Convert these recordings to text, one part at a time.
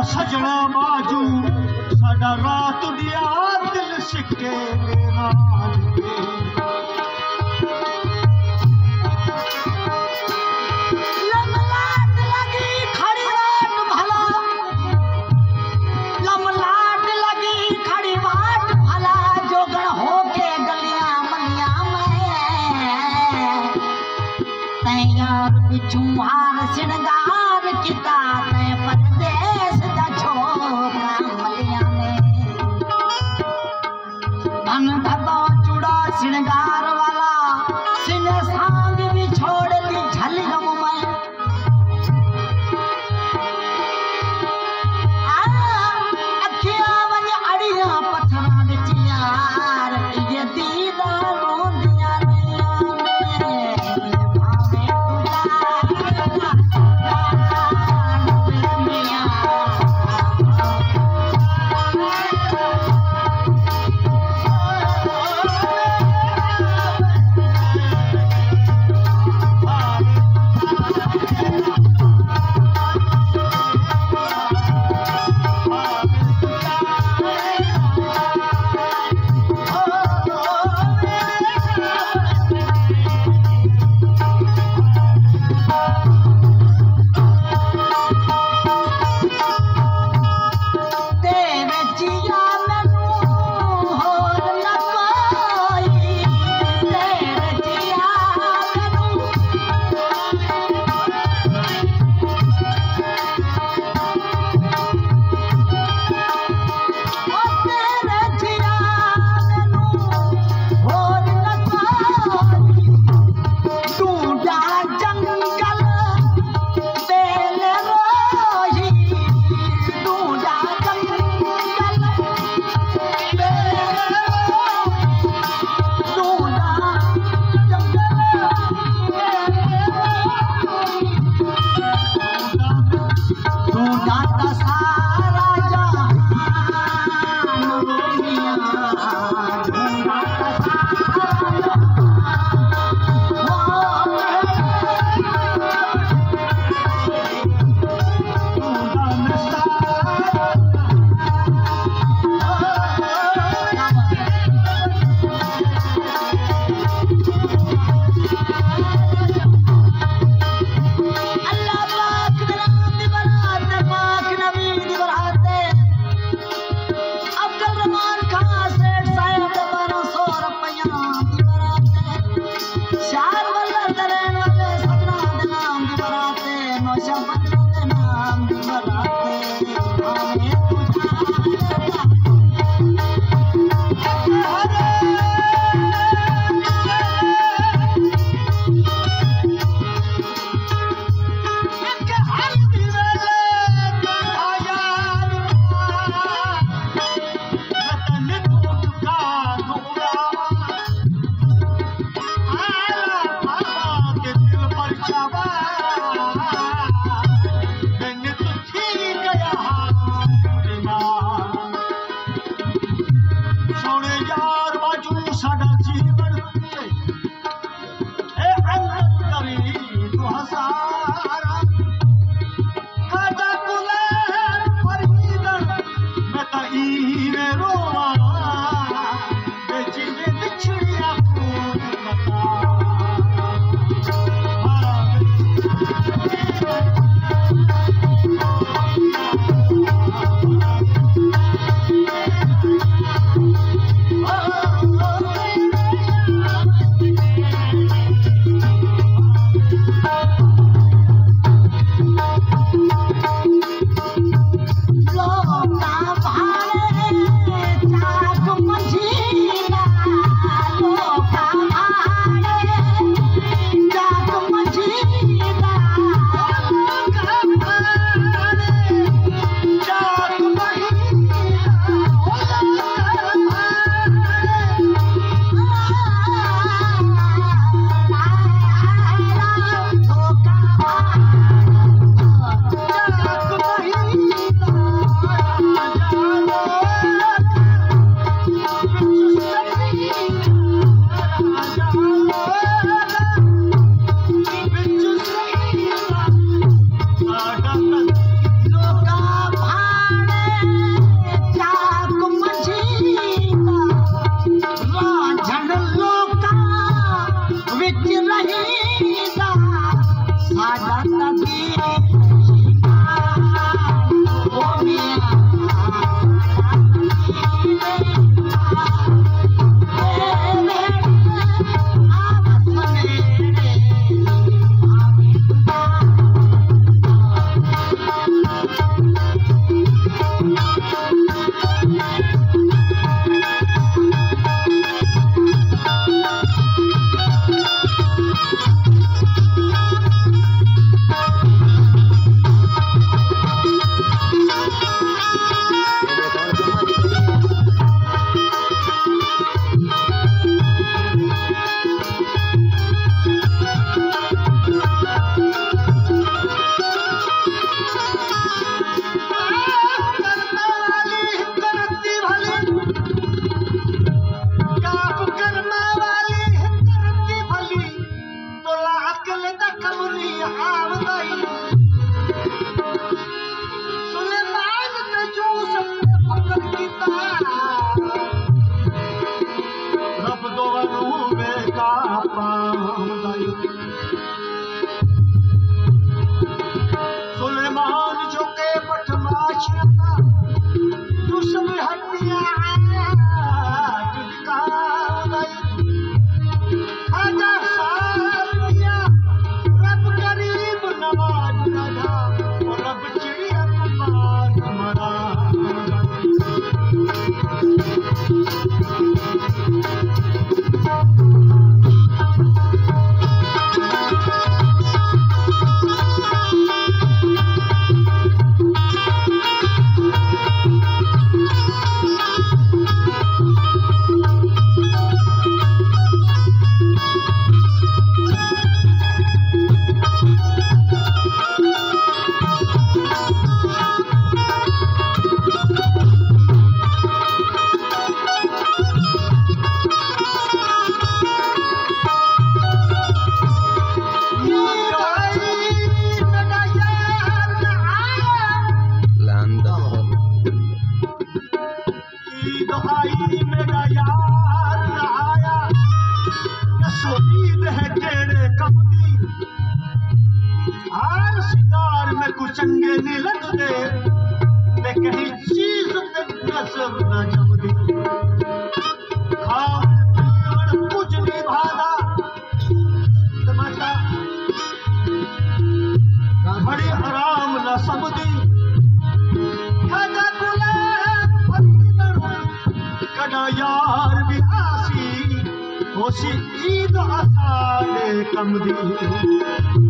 सजना बाजू साडा रात दिया दिल सिक्के लमलाट लगी खड़ी बात भला, लमलाट लगी खड़ी बात भला, जोगण होके गलियां मलियां में तैयार बिछुहार श्रृंगार किता तय परदेश दा छोकरा मलियां में धन धदा चूड़ा श्रृंगार वाला सिने सांग भी छोड़ दी झलगम में अखियां वज अड़ियां पत्थरां विच यार ये दीदा रोंदियां रहियां भावे यार बाजू साडा जीवन ए अंदर करी तू हसारा खाजा कुले फरीदन मैं ता ई रे रोवा बेची में बिछड़िया खून बता सुलेमान जो के पठमाशिया दूसरी हड्डियां आजा सालिया रब करीब नवाज नजा और रब चिड़िया पास मरा चंगे नहीं लगते ते कहीं चीज नजर न जमदी खाओ पीवण कुछ नहीं भादा टमाटा बड़ी आराम न समदी खाजा कुले कदा यार भी आसी होसी ईद आसाले कमदी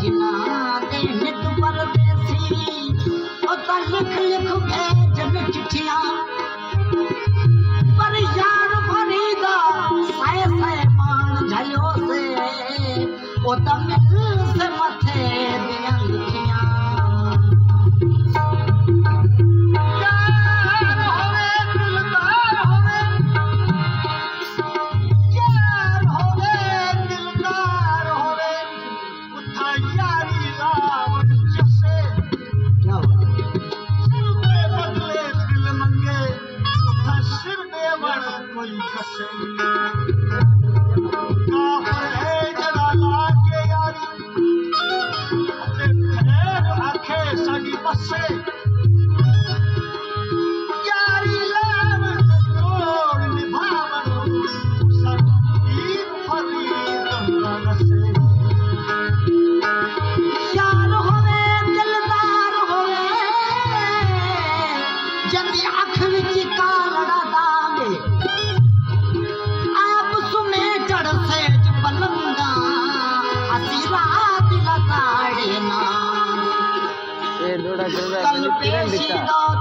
जिना दे नित परदेसी ओ ता लिख लिख भेजन चिट्ठियां पर यार फरीदा साए साए मान झलियो से ओ ता मिल से मथे दियां लिखियां कल पेशी